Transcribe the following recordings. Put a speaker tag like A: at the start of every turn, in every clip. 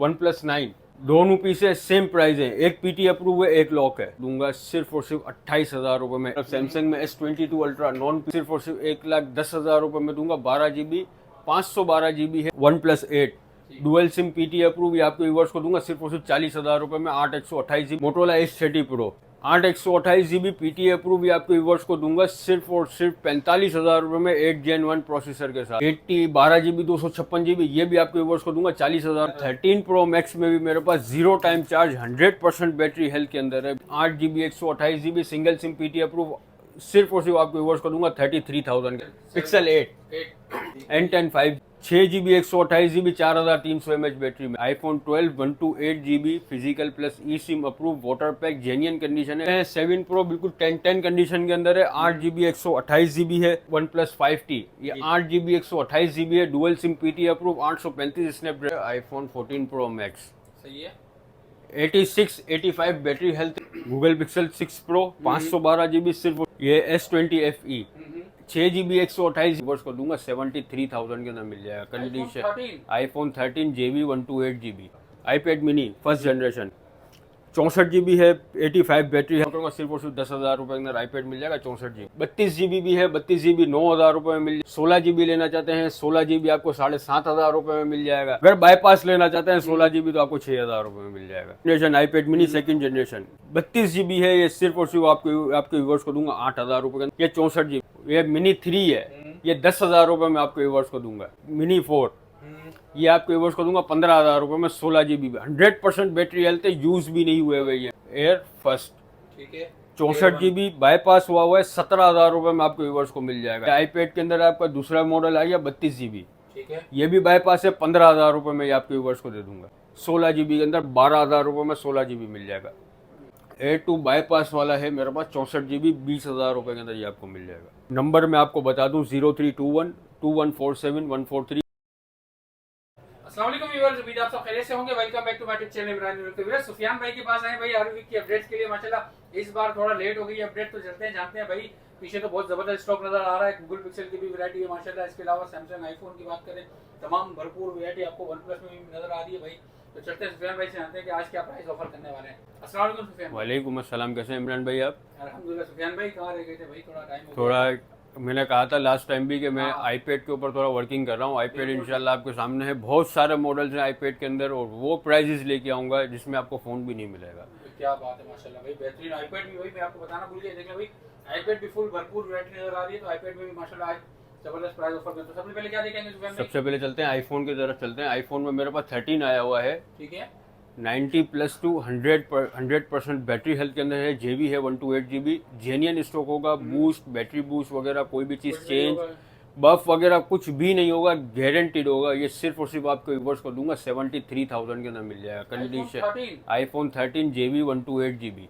A: OnePlus 9 दोनों piece है, same price है, एक पीटी अप्रूव है, एक लॉक है। दूंगा सिर्फ और सिर्फ 28,000 रुपए में। सैमसंग में S22 अल्ट्रा नॉन सिर्फ और सिर्फ 1,10,000 रुपए में दूंगा। 12 GB 512 GB है। OnePlus 8 dual SIM PT approve, ये आपको व्यूअर्स को दूंगा सिर्फ और सिर्फ 40,000 रुपए में। 8/128 GB Motorola H30 Pro 8/128 GB PT approve, ये आपको व्यूअर्स को दूंगा सिर्फ और सिर्फ 45,000 रुपए में 8 Gen 1 प्रोसेसर के साथ। 12 GB 256 GB ये भी आपको व्यूअर्स को दूंगा 40,000। 13 Pro Max में भी मेरे पास 0 टाइम चार्ज 100% बैटरी हेल्थ के अंदर है। 8 GB 128 GB single SIM PT approve, सिर्फ और सिर्फ आपको व्यूअर्स को दूंगा 33,000 के। Pixel 8 N10 5 6 GB 128 GB 4,300 mAh battery में। iPhone 12 128 GB physical plus e SIM approve, water pack, genuine condition है। 7 Pro बिल्कुल 10 कंडीशन के अंदर है। 8 GB 128 GB है। OnePlus 5T ये 8 GB 128 GB है, dual SIM PT approve, 835 Snapdragon. iPhone 14 Pro Max
B: सही है।
A: 86-85 battery health. Google Pixel 6 Pro 512 GB सिर्फ। ये S20 FE 6 GB 128 GB को दूंगा 73,000 के अंदर मिल जाएगा। Condition iPhone 13 JB 128 GB। iPad mini first generation 64 GB है, 85 बैटरी है। सिर्फ और सिर्फ 10,000 रुपए के अंदर iPad मिल जाएगा 64 GB। 32 GB भी है, 32 GB 9,000 रुपए में मिल जाएगा। 16 GB लेना चाहते हैं 16 GB आपको 7,500 रुपए में मिल जाएगा। अगर बाईपास लेना चाहते हैं 16 GB तो आपको 6,000 रुपए में मिल जाएगा। Generation iPad mini second generation 32 GB है, ये सिर्फ और सिर्फ आपके व्यूअर्स को दूंगा 8,000 रुपए का। ये 64 GB, ये मिनी 3 है, ये 10,000 रुपए में आपके व्यूअर्स को दूंगा। मिनी 4 ये आपके व्यूअर्स को दूंगा 15,000 रुपए में। 16 GB 100% बैटरी हेल्थ है, यूज भी नहीं हुए हुए। ये एयर फर्स्ट
B: ठीक है।
A: 64 GB बाईपास हुआ हुआ है, 17,000 रुपए में आपको व्यूअर्स को मिल जाएगा। iPad के अंदर आपका दूसरा मॉडल आ गया 32 GB,
B: ठीक है।
A: ये भी बाईपास है, 15,000 रुपए में आपके व्यूअर्स को दे दूंगा। 16 GB के अंदर 12,000 रुपए में 16 GB मिल जाएगा। A2 बाईपास वाला है मेरे पास 64 GB 20,000 रुपए के अंदर ये आपको मिल जाएगा। नंबर मैं आपको बता दूं 0321 2147 143।
B: अस्सलाम वालेकुम व्यूअर्स, उम्मीद आप सब खैरियत से होंगे। Welcome back to my YouTube channel Imran viewers. Sufiyan भाई के पास आए भाई हर वीक की अपडेट्स के लिए। माशाल्लाह इस बार थोड़ा लेट हो गई अपडेट, तो चलते हैं जानते हैं भाई। पीछे तो बहुत जबरदस्त स्टॉक नजर आ रहा है। गूगल पिक्सल की भी वैरायटी है माशाल्लाह। इसके अलावा सैमसंग आईफोन की बात करें, तमाम भरपूर वैरायटी आपको OnePlus में भी नजर आ रही है भाई। तो चलते हैं सुफियान भाई से जानते हैं कि आज क्या प्राइस ऑफर करने वाले हैं। अस्सलाम वालेकुम सुफियान।
A: वालेकुम अस्सलाम, कैसे हैं इमरान भाई आप?
B: अल्हम्दुलिल्लाह। सुफियान भाई कहाँ रह गए थे भाई? थोड़ा टाइम हो
A: थोड़ा मैंने कहा था लास्ट टाइम भी कि मैं iPad के ऊपर थोड़ा वर्किंग कर रहा हूँ। iPad इंशाल्लाह आपके सामने है, बहुत सारे मॉडल्स हैं iPad के अंदर और वो प्राइजेस लेके आऊँगा जिसमें आपको फ़ोन भी नहीं मिलेगा।
B: क्या बात है माशाल्लाह भाई, बेहतरीन iPad भी भाई मैं आपको बताना भूल गया। देखिए भाई iPad भी फुल भरपूर वैरायटी नजर आ रही है, तो iPad में भी माशाल्लाह आज जबरदस्त प्राइस ऑफर में। तो सबसे पहले क्या देखेंगे सुफियान भाई?
A: सबसे पहले चलते हैं आईफोन की तरफ चलते हैं। आईफोन में मेरे पास 13 आया हुआ है,
B: ठीक है।
A: 90+2 100% बैटरी हेल्थ के अंदर है। JB है 128 GB, जेन्युइन स्टॉक होगा। बूस्ट, बैटरी बूस्ट वगैरह कोई भी चीज़ चेंज बफ वगैरह कुछ भी नहीं होगा, गारंटीड होगा। ये सिर्फ और सिर्फ आपको व्यूअर्स को दूंगा 73,000 के अंदर मिल जाएगा। Condition iPhone 13 JB 128 GB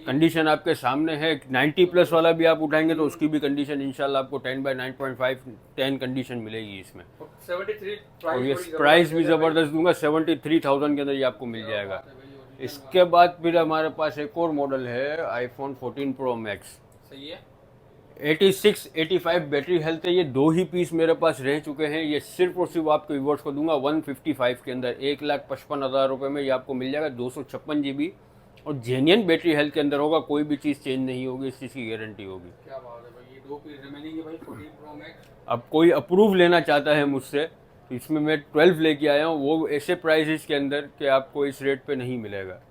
A: condition आपके सामने है। 90+ वाला भी आप उठाएंगे तो उसकी भी कंडीशन इंशाल्लाह आपको 10/9.5 10 कंडीशन मिलेगी इसमें।
B: 73
A: और ये प्राइस भी ज़बरदस्त दूंगा, 73,000 के अंदर ये आपको मिल जाएगा। इसके बाद फिर हमारे पास एक और मॉडल है iPhone 14 Pro Max।
B: सही है।
A: 86-85 बैटरी हेल्थ है। ये दो ही पीस मेरे पास रह चुके हैं। ये सिर्फ और सिर्फ आपके व्यूअर्स को दूंगा 155 के अंदर, 1,55,000 रुपये में ये आपको मिल जाएगा। 256 GB और जेन्युइन बैटरी हेल्थ के अंदर होगा, कोई भी चीज़ चेंज नहीं होगी, इस चीज़ की गारंटी होगी।
B: क्या बात है भाई, ये दो पीस रिमेनिंग है भाई 14 Pro Max।
A: अब कोई अप्रूव लेना चाहता है मुझसे तो इसमें मैं 12 लेके आया हूँ, वो ऐसे प्राइसेस के अंदर कि आपको इस रेट पे नहीं मिलेगा।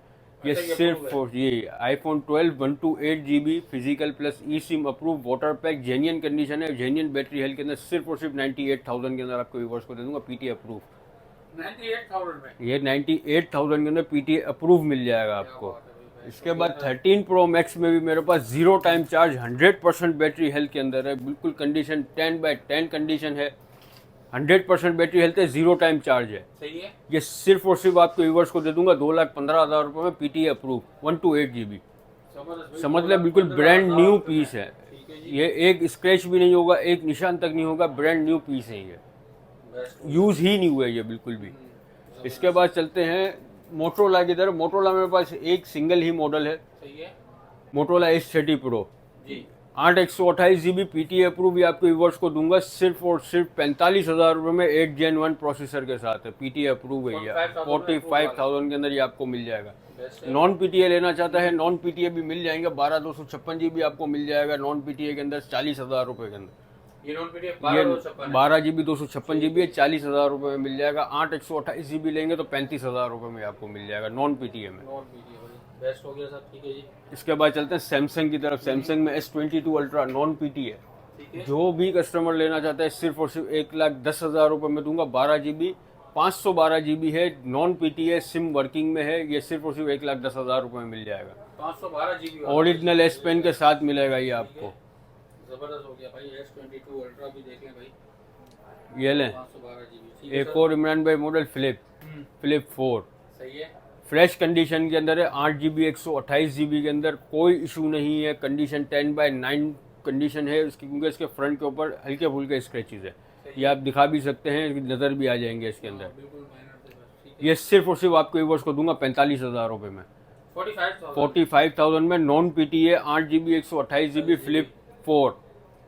A: ये सिर्फ ये iPhone 12 128 GB physical plus e SIM approve, water pack, genuine condition है, जेन्युइन बैटरी हेल्थ के अंदर सिर्फ और सिर्फ 98,000 के अंदर आपको व्यूअर्स को दे दूंगा पीटी अप्रूव।
B: 98,000 में
A: ये 98,000 के अंदर पीटी अप्रूव मिल जाएगा आपको। इसके बाद 13 Pro Max में भी मेरे पास 0 टाइम चार्ज 100% बैटरी हेल्थ के अंदर है। बिल्कुल कंडीशन 10/10 कंडीशन है, 100% बैटरी हेल्थ है, 0 टाइम चार्ज है।
B: सही है।
A: ये सिर्फ और सिर्फ आपके व्यूअर्स को दे दूंगा 2,15,000 रुपये में पीटी अप्रूव 128 GB। समझ ले बिल्कुल ब्रांड न्यू पीस है। ये एक स्क्रैच भी नहीं होगा, एक निशान तक नहीं होगा, ब्रांड न्यू पीस है। ये यूज़ ही नहीं हुआ है ये बिल्कुल भी। इसके बाद चलते हैं मोटरोला की तरफ। मोटरोला मेरे पास एक सिंगल ही मॉडल है,
B: सही है।
A: Motorola H30 Pro।
B: जी
A: 8 128 GB PTA अप्रूव ये आपको व्यूअर्स को दूंगा सिर्फ और सिर्फ 45,000 रुपये में 8 Gen 1 प्रोसेसर के साथ है। PTA अप्रूव है ये 45,000 के अंदर ये आपको मिल जाएगा। नॉन PTA लेना चाहता है नॉन PTA भी मिल जाएंगे। 12 256 GB आपको मिल जाएगा नॉन PTA के अंदर 40,000 रुपये के अंदर।
B: ये नॉन पीडीएफ
A: ये 12 GB 256 GB है 40,000 रुपये में मिल जाएगा। 8 128 GB लेंगे तो 35,000 रुपये में आपको मिल जाएगा नॉन PTA में।
B: नॉन पीडीएफ बेस्ट हो गया सब, ठीक है जी।
A: इसके बाद चलते हैं सैमसंग की तरफ। सैमसंग में S22 अल्ट्रा नॉन PTA
B: ठीक है,
A: जो भी कस्टमर लेना चाहता है सिर्फ और सिर्फ 1,10,000 रुपये में दूंगा। 12 GB 512 GB है नॉन PTA सिम वर्किंग में है। ये सिर्फ और सिर्फ 1,10,000 रुपये में मिल जाएगा।
B: 512 GB
A: ओरिजिनल S पेन के साथ मिलेगा ये आपको।
B: जबरदस्त हो गया भाई। S22 अल्ट्रा भी देख लें भाई,
A: ये लें
B: 512 GB।
A: एक और इमरान भाई मॉडल फ्लिप 4
B: सही है,
A: फ्रेश कंडीशन के अंदर है। 8 GB 128 GB के अंदर कोई इशू नहीं है। कंडीशन 10/9 कंडीशन है इसकी, क्योंकि इसके फ्रंट के ऊपर हल्के फुल्के स्क्रैचेस है। ये आप दिखा भी सकते हैं, नज़र भी आ जाएंगे इसके अंदर।
B: बिल्कुल माइनर थे बस, ठीक है।
A: ये सिर्फ और सिर्फ आपको व्यूअर्स को दूंगा 45,000 रुपये में।
B: 45,000
A: में non PTA 8 GB 128 GB flip 4।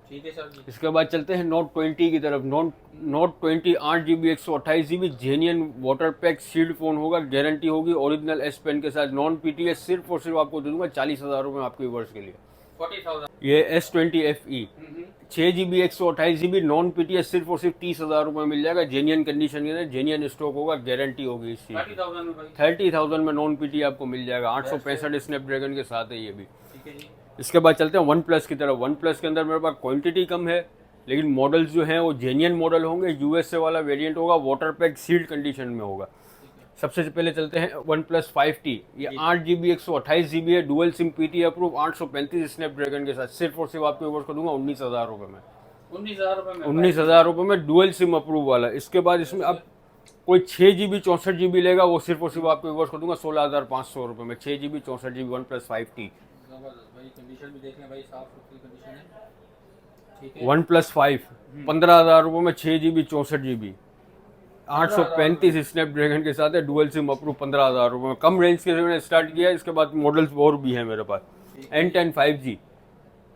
B: ठीक है सर जी।
A: इसके बाद चलते हैं नोट 20 की तरफ। Note 20 8 GB 128 GB genuine water pack sealed phone होगा, गारंटी होगी ओरिजिनल S पेन के साथ नॉन PTA। सिर्फ और सिर्फ आपको दे दूंगा 40,000 रुपये आपके व्यूअर्स के लिए।
B: 40,000
A: ये S20 FE 6 GB 128 GB non PTA सिर्फ और सिर्फ 30,000 रुपये मिल जाएगा। जेन्युइन कंडीशन के अंदर जेन्युइन स्टॉक होगा, गारंटी होगी इस चीज़ की।
B: 30,000 में भाई
A: 30,000 में नॉन PTA आपको मिल जाएगा। 865 स्नैपड्रैगन के साथ है ये भी।
B: ठीक है जी।
A: इसके बाद चलते हैं वन प्लस की तरफ। वन प्लस के अंदर मेरे पास क्वांटिटी कम है, लेकिन मॉडल्स जो हैं वो जेन्युइन मॉडल होंगे। USA वाला वेरिएंट होगा, वाटर पैक सील्ड कंडीशन में होगा। सबसे पहले चलते हैं वन प्लस 5T। ये 8 GB 128 GB है, dual SIM PTA approve 835 Snapdragon के साथ। सिर्फ और सिर्फ आपके ऊपर को दूंगा 19,000 रुपये में।
B: 19,000 रुपये में
A: 19,000 रुपये में डुअल सिम अप्रूव वाला। इसके बाद इसमें अब कोई 6 GB 64 GB लेगा, वो सिर्फ और सिर्फ आपके ऊपर को दूंगा 16,500 रुपये में। 6 GB 64 GB one plus 5T।
B: जबरदस्त भाई, कंडीशन भी देख लें भाई, साफ सुथरी कंडीशन है, ठीक है।
A: वन प्लस 5 15,000 रुपये में 6 GB 64 GB 835 स्नैपड्रैगन के साथ है, डुअल सिम अप्रूव 15,000 रुपये में। कम रेंज के मैंने स्टार्ट किया है। इसके बाद मॉडल्स और भी हैं मेरे पास। N10 5G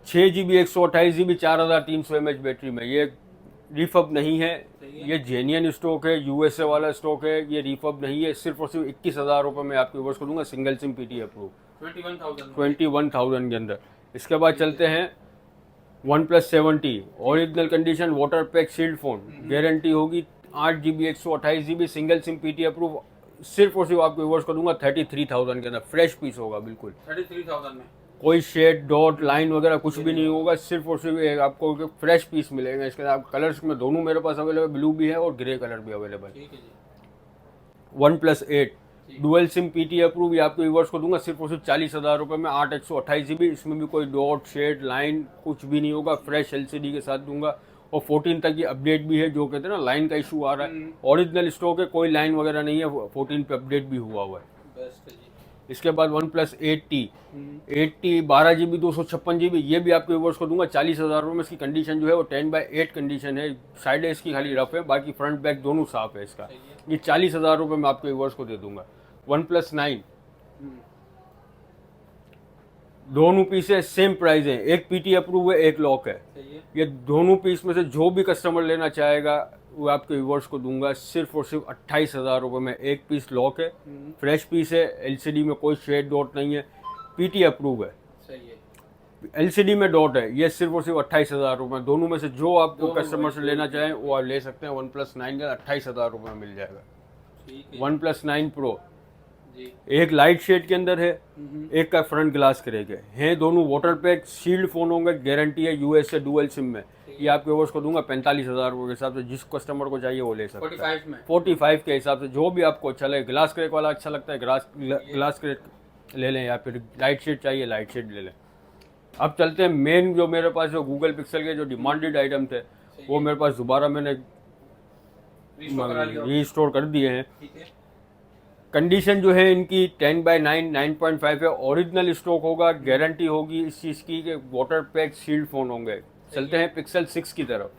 A: 6 GB 128 GB 4,300 mAh battery में। ये रिफब नहीं है, ये जेन्युइन स्टॉक है, USA वाला स्टॉक है, ये रिफब नहीं है। सिर्फ और सिर्फ 21,000 रुपये में आपके ऊपर को दूंगा सिंगल सिम PTA अप्रूव 21,000 के अंदर। इसके बाद चलते हैं OnePlus 70 original condition water pack sealed phone, guarantee होगी। 8 GB 128 GB single SIM PTA approve. सिर्फ और सिर्फ आपको व्यूअर्स को दूंगा 33,000 के अंदर। फ्रेश पीस होगा बिल्कुल,
B: 33,000 में
A: कोई शेड डॉट लाइन वगैरह कुछ भी नहीं होगा। सिर्फ और सिर्फ एक आपको फ्रेश पीस मिलेगा। इसके साथ कलर्स में दोनों मेरे पास अवेलेबल, ब्लू भी है और ग्रे कलर भी अवेलेबल।
B: ठीक है जी।
A: One plus 8 dual SIM PTA approve, ये आपके व्यूअर्स को दूंगा सिर्फ और सिर्फ 40,000 रुपये में। 8 128 GB, इसमें भी कोई डॉट शेड लाइन कुछ भी नहीं होगा। फ्रेश LCD के साथ दूंगा और 14 तक की अपडेट भी है। जो कहते हैं ना लाइन का इशू आ रहा है, ओरिजिनल स्टॉक है, कोई लाइन वगैरह नहीं है। 14 पे अपडेट भी हुआ हुआ है।
B: बेस्ट है जी।
A: इसके बाद one plus 8T 12 GB 256 GB, ये भी आपके व्यूअर्स को दूंगा 40,000 रुपये में। इसकी कंडीशन जो है वो 10/8 कंडीशन है। साइड है इसकी खाली रफ है, बाकी फ्रंट बैक दोनों साफ है इसका। ये 40,000 रुपये में आपके व्यूअर्स को दे दूंगा। वन प्लस 9 दोनों पीस है, सेम प्राइस है। एक PTA अप्रूव है, एक लॉक है।
B: सही है।
A: ये दोनों पीस में से जो भी कस्टमर लेना चाहेगा वो आपके व्यूअर्स को दूंगा सिर्फ और सिर्फ 28,000 रुपये में। एक पीस लॉक है, फ्रेश पीस है, LCD में कोई शेड डॉट नहीं है, PTA अप्रूव है।
B: सही है।
A: LCD में डॉट है। ये सिर्फ और सिर्फ 28,000 रुपये। दोनों में से जो आपको कस्टमर से लेना चाहें वो आप ले सकते हैं। वन प्लस 9 का 28,000 रुपये में मिल जाएगा।
B: ठीक है
A: वन प्लस 9 प्रो
B: जी।
A: एक लाइट शेड के अंदर है, एक का फ्रंट ग्लास करेगा है। दोनों वाटर पैक सील्ड फोन होंगे, गारंटी है USA डुअल सिम में। ये आपके व्यूअर्स को दूंगा 45,000 रुपये के हिसाब से। जिस कस्टमर को चाहिए वो ले सकते हैं।
B: 45 में
A: 45 के हिसाब से जो भी आपको अच्छा लगे। ग्लास क्रेक वाला अच्छा लगता है, ग्लास क्रेक ले लें, या फिर लाइट शेड चाहिए लाइट शेड ले लें। अब चलते हैं मेन जो मेरे पास जो गूगल पिक्सल के जो डिमांडेड आइटम थे वो मेरे पास दोबारा मैंने रीस्टोर कर दिए हैं।
B: ठीक है।
A: कंडीशन जो है इनकी 10/9 9.5 है। ओरिजिनल स्टॉक होगा, गारंटी होगी इस चीज़ की कि वाटर पैक सील्ड फोन होंगे। चलते हैं पिक्सल 6 की तरफ।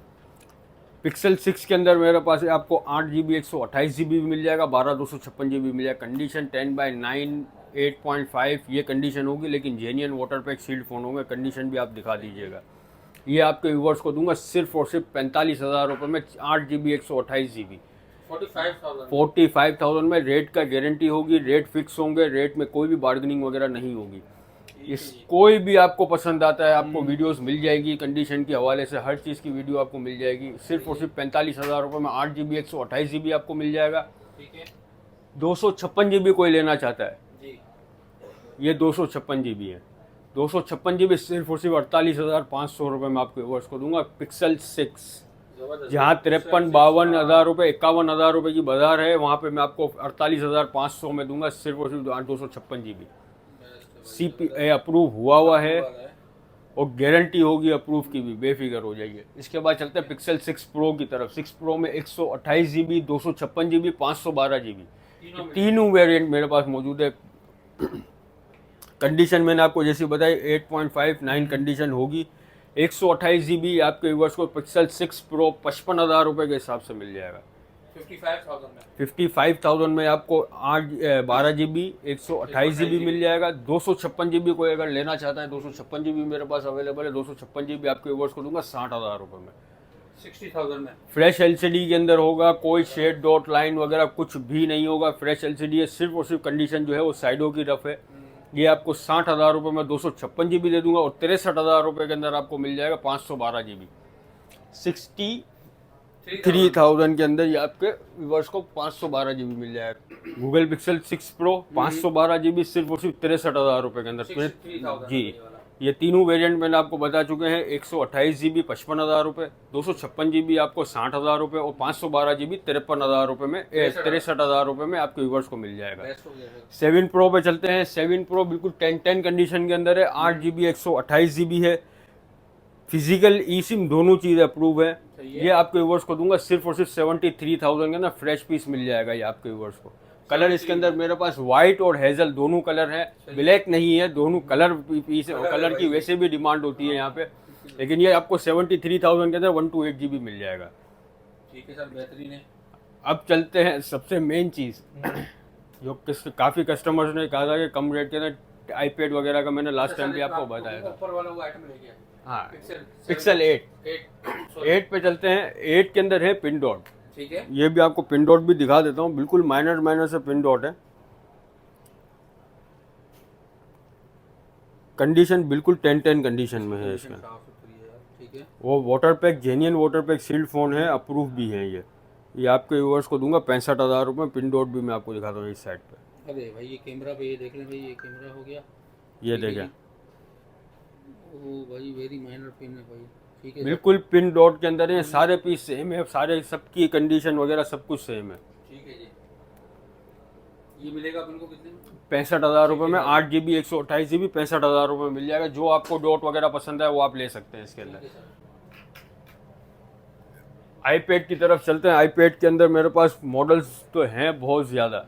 A: पिक्सल 6 के अंदर मेरे पास आपको 8 GB 128 GB भी मिल जाएगा, 12 256 GB मिल जाएगा। कंडीशन 10/9 8.5 ये कंडीशन होगी, लेकिन genuine water pack sealed phone होंगे। कंडीशन भी आप दिखा दीजिएगा। ये आपके व्यूवर्स को दूंगा सिर्फ और सिर्फ 45,000 रुपये में, 8 GB 128 GB। 45,000 में रेट का गारंटी होगी, रेट फिक्स होंगे, रेट में कोई भी बार्गेनिंग वगैरह नहीं होगी। इस कोई भी आपको पसंद आता है, आपको वीडियोस मिल जाएगी, कंडीशन के हवाले से हर चीज़ की वीडियो आपको मिल जाएगी। सिर्फ और सिर्फ 45,000 रुपये में 8 GB 128 GB आपको मिल जाएगा।
B: ठीक है।
A: 256 GB कोई लेना चाहता है,
B: जी।
A: ये 256 GB है। 256 GB सिर्फ और सिर्फ 48,500 रुपये में आपके व्यूअर्स को दूंगा। पिक्सल 6 जहाँ 53-52 हज़ार रुपये 51 हज़ार रुपये की बाजार है, वहाँ पे मैं आपको 48,500 में दूंगा सिर्फ और सिर्फ 256 GB। CPA अप्रूव हुआ है और गारंटी होगी अप्रूव की भी, बेफिक्र हो जाइए। इसके बाद चलते हैं पिक्सल 6 प्रो की तरफ। 6 प्रो में 128 GB 256 GB 512 GB तीनों वेरिएंट मेरे पास मौजूद है। कंडीशन मैंने आपको जैसी बताई 8.59 कंडीशन होगी। 128 GB आपके व्यूअर्स को पिक्सल 6 प्रो 55,000 रुपये के हिसाब से मिल जाएगा। 55,000 में आपको 12 GB 128 GB मिल जाएगा। 256 GB कोई अगर लेना चाहता है, 256 GB मेरे पास अवेलेबल है। 256 GB आपके व्यूअर्स को दूंगा 60,000 रुपये में,
B: 60,000 में।
A: फ्रेश LCD के अंदर होगा, कोई शेड डॉट लाइन वगैरह कुछ भी नहीं होगा, फ्रेश LCD है। सिर्फ और सिर्फ कंडीशन जो है वो साइडों की रफ है। ये आपको 60,000 रुपये में 256 GB दे दूंगा और 63,000 रुपये के अंदर आपको मिल जाएगा 512 GB। 63,000 के अंदर ये आपके व्यूअर्स को 512 GB मिल जाएगा। गूगल पिक्सल 6 प्रो 512 GB सिर्फ और सिर्फ 63,000 रुपये के अंदर। जी, ये तीनों वेरिएंट मैंने आपको बता चुके हैं। 128 GB 55,000 रुपये, 256 GB आपको 60,000 रुपये और 512 GB 53,000 रुपये में 63,000 रुपये में आपके व्यूअर्स को मिल जाएगा। 7 प्रो पे चलते हैं। 7 प्रो बिल्कुल 10 कंडीशन के अंदर है। 8 GB 128 GB है। फिजिकल ई सिम दोनों चीज़ अप्रूव है। ये आपके व्यूअर्स को दूंगा सिर्फ और सिर्फ 73,000 के ना फ्रेश पीस मिल जाएगा ये आपके व्यूअर्स को। कलर इसके अंदर मेरे पास वाइट और हेजल दोनों कलर है, ब्लैक नहीं है। दोनों कलर पीस और कलर की वैसे भी डिमांड होती है यहाँ पे, लेकिन ये आपको 73,000 के अंदर 128 GB मिल जाएगा।
B: ठीक है सर, बेहतरीन है।
A: अब चलते हैं सबसे मेन चीज़ जो काफ़ी कस्टमर्स ने कहा था कि कम रेट के अंदर आईपैड वगैरह का, मैंने लास्ट टाइम भी आपको बताया था।
B: ऊपर वाला वो आइटम ले गया।
A: हाँ, पिक्सल 8 पे चलते हैं। 8 के अंदर है पिन डॉट।
B: ठीक है,
A: ये भी आपको पिन डॉट भी दिखा देता हूँ, बिल्कुल माइनर से पिन डॉट है। कंडीशन बिल्कुल 10 कंडीशन में है इसमें।
B: ठीक है,
A: वो water pack genuine water pack sealed phone है, अप्रूव भी है। ये आपके व्यूअर्स को दूंगा 65,000 रुपये। पिन डॉट भी मैं आपको दिखाता हूँ इस साइड पे।
B: अरे भाई ये कैमरा पे, ये देख लें भाई, ये कैमरा हो गया,
A: ये देखें,
B: ओ भाई वेरी माइनर पिन है भाई। ठीक है,
A: बिल्कुल पिन डॉट के अंदर है। सारे पीस सेम है, सारे सबकी कंडीशन वगैरह सब कुछ सेम है।
B: ठीक है जी। ये मिलेगा अपन को कितने में?
A: 65,000 रुपये में 8 GB 128 GB 65,000 रुपये में मिल जाएगा। जो आपको डॉट वगैरह पसंद है वो आप ले सकते हैं इसके अंदर। आईपैड की तरफ चलते हैं। आईपैड के अंदर मेरे पास मॉडल्स तो हैं बहुत ज़्यादा,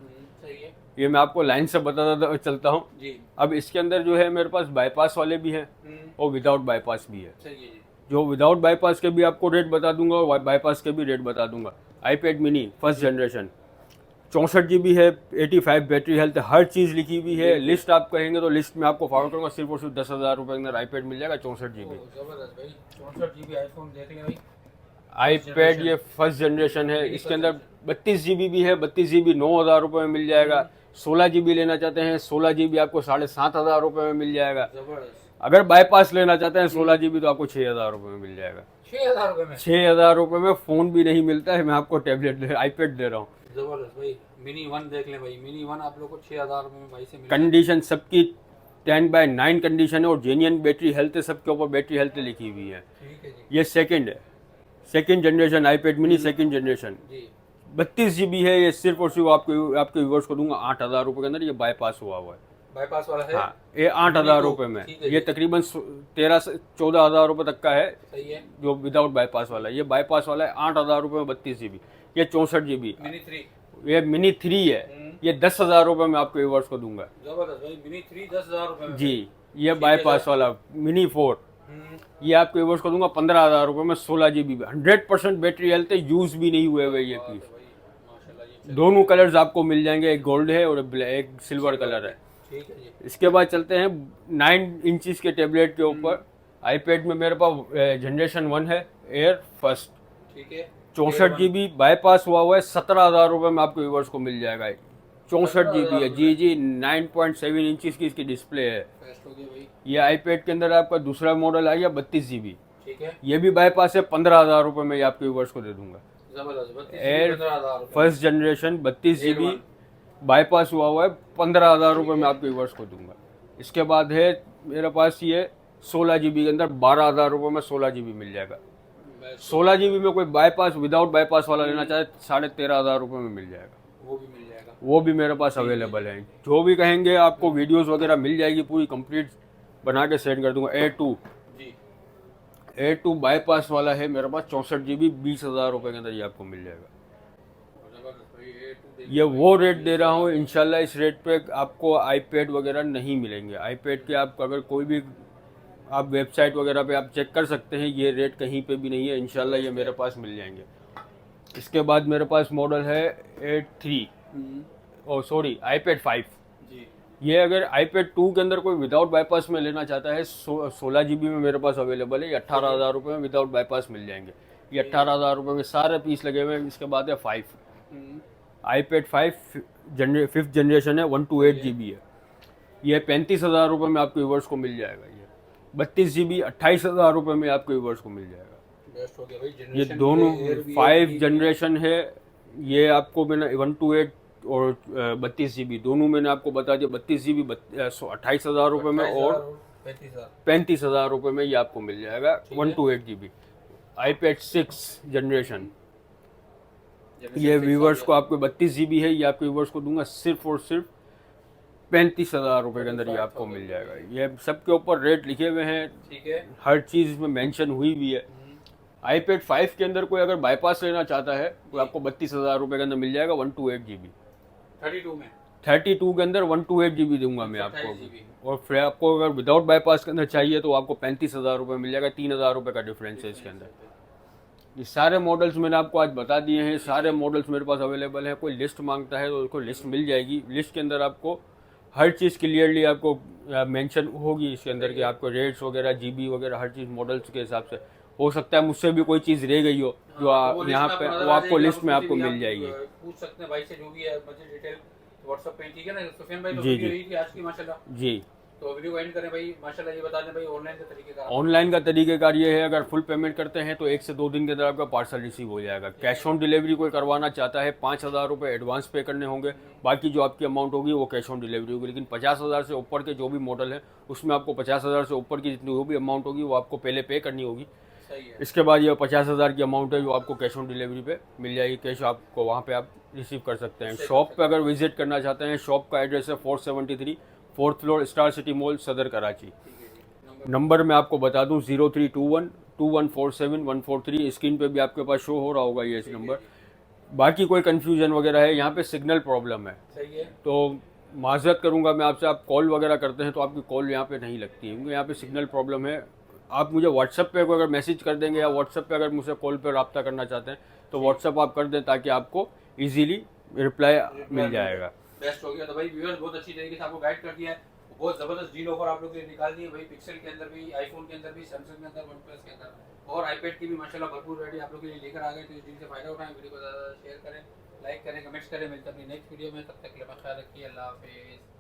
B: सही है,
A: ये मैं आपको लाइन से बताता चलता हूँ
B: जी।
A: अब इसके अंदर जो है मेरे पास बाईपास वाले भी हैं और विदाउट बाईपास भी है।
B: सही है जी।
A: जो विदाउट बाईपास के भी आपको रेट बता दूंगा और बाईपास के भी रेट बता दूंगा। IPad mini first generation 64 GB है, 85 बैटरी हेल्थ, हर चीज़ लिखी हुई है। लिस्ट आप कहेंगे तो लिस्ट में आपको फॉरवर्ड करूँगा। सिर्फ और सिर्फ 10,000 रुपये के अंदर आईपैड मिल जाएगा 64 GB।
B: जबरदस्त भाई, 64 GB आईफोन देख लें भाई।
A: आईपैड ये फर्स्ट जनरेशन है। इसके अंदर 32 GB भी है। 32 GB 9,000 रुपये में मिल जाएगा। 16 GB लेना चाहते हैं, 16 GB आपको 7,500 रुपये में मिल जाएगा।
B: जबरदस्त।
A: अगर बाईपास लेना चाहते हैं 16 GB तो आपको 6,000 रुपये में मिल जाएगा।
B: 6,000 रुपये में?
A: 6,000 रुपये में फ़ोन भी नहीं मिलता है। मैं आपको टैबलेट आईपैड दे रहा हूँ।
B: जबरदस्त भाई। मिनी 1 देख लें भाई, मिनी 1 आप लोग को 6,000 रुपये में भाई से मिल।
A: कंडीशन सबकी 10/9 कंडीशन है और जेन्युइन बैटरी हेल्थ है, सबके ऊपर बैटरी हेल्थ लिखी हुई है।
B: ठीक है जी।
A: ये सेकंड है, second generation iPad mini second generation
B: जी।
A: 32 GB है। ये सिर्फ और सिर्फ आपके व्यूअर्स को दूंगा 8,000 रुपये के अंदर। ये बाईपास हुआ है।
B: बाईपास वाला है?
A: हाँ, ये 8,000 रुपये में। ये तकरीबन 13 से 14,000 रुपये तक का है।
B: सही है,
A: जो विदाउट बाईपास वाला है। ये बाईपास वाला है 8,000 रुपये में 32 GB। ये 64 GB
B: मिनी 3।
A: ये मिनी 3 है। ये 10,000 रुपये में आपके व्यूअर्स को दूंगा।
B: जबरदस्त भाई, मिनी 3 10,000 रुपये में
A: जी। ये बाईपास वाला मिनी 4 ये आपके व्यूअर्स को दूंगा 15,000 रुपये में। 16 GB 100% बैटरी हेल्थ है, यूज भी नहीं हुए हुए ये पीस।
B: माशाल्लाह। ये
A: दोनों कलर्स आपको मिल जाएंगे, एक गोल्ड है और एक सिल्वर कलर है।
B: ठीक है जी।
A: इसके बाद चलते हैं 9 इंचज़ के टेबलेट के ऊपर। आईपैड में मेरे पास जनरेशन 1 है, एयर फर्स्ट,
B: ठीक है।
A: 64 GB बाईपास हुआ है, 17,000 रुपये में आपको व्यूवर्स को मिल जाएगा। 64 GB है जी जी, 9.7 इंचज़ की इसकी डिस्प्ले है।
B: बेस्ट हो गया भाई।
A: ये आईपैड के अंदर आपका दूसरा मॉडल आ गया 32 GB,
B: ठीक है।
A: ये भी बाईपास है, 15,000 रुपये में ये आपके व्यूवर्स को दे दूंगा।
B: जबरदस्त।
A: Air
B: 15,000
A: first generation 32 GB bypass हुआ है, 15,000 रुपये में आपके व्यूवर्स को दूंगा। इसके बाद है मेरे पास ये 16 GB के अंदर 12,000 रुपये में 16 GB मिल जाएगा। 16 GB में कोई बाईपास विदाउट बाईपास वाला लेना चाहे 13,500 रुपये में मिल जाएगा।
B: वो भी मिल जाएगा।
A: वो भी मेरे पास अवेलेबल है। जो भी कहेंगे आपको वीडियोस वगैरह मिल जाएगी, पूरी कंप्लीट बना के सेंड कर दूंगा। A2
B: जी।
A: A2 बाईपास वाला है मेरे पास, 64 GB 20,000 रुपये के अंदर ये आपको मिल जाएगा।
B: जबरदस्त भाई। A2
A: ये वो रेट दे रहा हूँ, इंशाल्लाह इस रेट पे आपको आईपैड वगैरह नहीं मिलेंगे। आईपैड के आप अगर कोई भी आप वेबसाइट वगैरह पे आप चेक कर सकते हैं, ये रेट कहीं पे भी नहीं है। इंशाल्लाह ये मेरे पास मिल जाएंगे। इसके बाद मेरे पास मॉडल है A3 ओ सॉरी आईपैड 5।
B: जी।
A: ये अगर आईपैड 2 के अंदर कोई विदाउट बाईपास में लेना चाहता है, 16 GB में मेरे पास अवेलेबल है। ये 18,000 रुपये में विदाउट बाईपास मिल जाएंगे। ये 18,000 रुपये में सारे पीस लगे हुए हैं। इसके बाद है 5 आईपैड 5 5th जनरेशन है, 128 GB है। ये 35,000 रुपये में आपके व्यूवर्स को मिल जाएगा। ये 32 GB 28,000 रुपये में आपके व्यूवर्स को मिल जाएगा।
B: बेस्ट हो गया भाई।
A: ये दोनों 5 जनरेशन है। ये आपको मैंने 128 और 32 GB दोनों मैंने आपको बता दिया। 32 GB 28,000 रुपये में और 35,000 रुपये में ये आपको मिल जाएगा। 128 GB आईपैड 6 जनरेशन, ये व्यूवर्स को आपको 32 GB है, ये आपके व्यूवर्स को दूंगा सिर्फ और सिर्फ 35,000 रुपये के अंदर ये आपको मिल जाएगा। ये सबके ऊपर रेट लिखे हुए हैं,
B: ठीक है।
A: हर चीज़ में मेंशन हुई भी है। आईपैड 5 के अंदर कोई अगर बाईपास लेना चाहता है तो आपको 32,000 रुपये के अंदर मिल जाएगा 128 GB।
B: 32 में
A: 32 के अंदर 128 GB दूंगा मैं
B: 28
A: आपको।
B: GB।
A: और फिर आपको अगर विदाउट बाईपास के अंदर चाहिए तो आपको 35,000 रुपये मिल जाएगा। 3,000 रुपये का डिफरेंस है इसके अंदर। ये सारे मॉडल्स मैंने आपको आज बता दिए हैं। सारे मॉडल्स मेरे पास अवेलेबल हैं। कोई लिस्ट मांगता है तो उसको लिस्ट मिल जाएगी। लिस्ट के अंदर आपको हर चीज़ क्लियरली आपको मेंशन होगी इसके अंदर कि आपको रेट्स वगैरह GB वगैरह हर चीज़ मॉडल्स के हिसाब से। हो सकता है मुझसे भी कोई चीज़ रह गई हो जो यहाँ पे वो आपको लिस्ट में आपको मिल जाएगी।
B: पूछ सकते हैं भाई से जो भी है मुझे डिटेल व्हाट्सएप पे, ठीक है ना सुफियान भाई। तो
A: जी,
B: वीडियो
A: जी।
B: यही थी आज की माशाल्लाह।
A: जी,
B: तो वीडियो को एंड करें भाई। माशाल्लाह ये बता दें भाई ऑनलाइन का तरीकेकार।
A: ऑनलाइन का तरीक़ेकार ये है, अगर फुल पेमेंट करते हैं तो 1 से 2 दिन के अंदर आपका पार्सल रिसीव हो जाएगा। कैश ऑन डिलीवरी कोई करवाना चाहता है 5,000 रुपये एडवांस पे करने होंगे, बाकी जो आपकी अमाउंट होगी वो कैश ऑन डिलीवरी होगी। लेकिन 50,000 से ऊपर के जो भी मॉडल है उसमें आपको 50,000 से ऊपर की जितनी जो भी अमाउंट होगी वो आपको पहले पे करनी होगी।
B: सही है।
A: इसके बाद ये 50,000 की अमाउंट है जो आपको कैश ऑन डिलीवरी पे मिल जाएगी। कैश आपको वहाँ पे आप रिसीव कर सकते हैं। शॉप पे अगर विजिट करना चाहते हैं, शॉप का एड्रेस है 473 4th floor star city mall सदर कराची। नंबर मैं आपको बता दूं 0321 2147 143। स्क्रीन पे भी आपके पास शो हो रहा होगा ये नंबर। बाकी कोई कन्फ्यूजन वगैरह है, यहाँ पे सिग्नल प्रॉब्लम है
B: सही है।
A: तो माजरत करूँगा मैं आपसे। आप कॉल वगैरह करते हैं तो आपकी कॉल यहाँ पे नहीं लगती है क्योंकि यहाँ पे सिग्नल प्रॉब्लम है। आप मुझे व्हाट्सएप पे अगर मैसेज कर देंगे या व्हाट्सएप पे अगर मुझसे कॉल पे रब्ता करना चाहते हैं तो व्हाट्सएप आप कर दें ताकि आपको इजीली रिप्लाई मिल जाएगा।
B: बेस्ट हो गया। तो भाई व्यूअर्स बहुत अच्छी तरीके से आपको गाइड कर दिया है। बहुत ज़बरदस्त डील ऑफर आप लोग के लिए निकाल दी है भाई। पिक्सल के अंदर भी, आईफोन के अंदर भी, सैमसंग के अंदर, वन प्लस के अंदर और आईपैड की भी माशाल्लाह भरपूर रेडी आप लोग के लिए लेकर आ गए। तो इस डील से फायदा उठाएं। वीडियो को ज़्यादा शेयर करें, लाइक करें, कमेंट्स करें। मिलते हैं अपनी नेक्स्ट वीडियो में। तब तक के लिए अपना ख्याल रखिए। अल्लाह हाफिज़।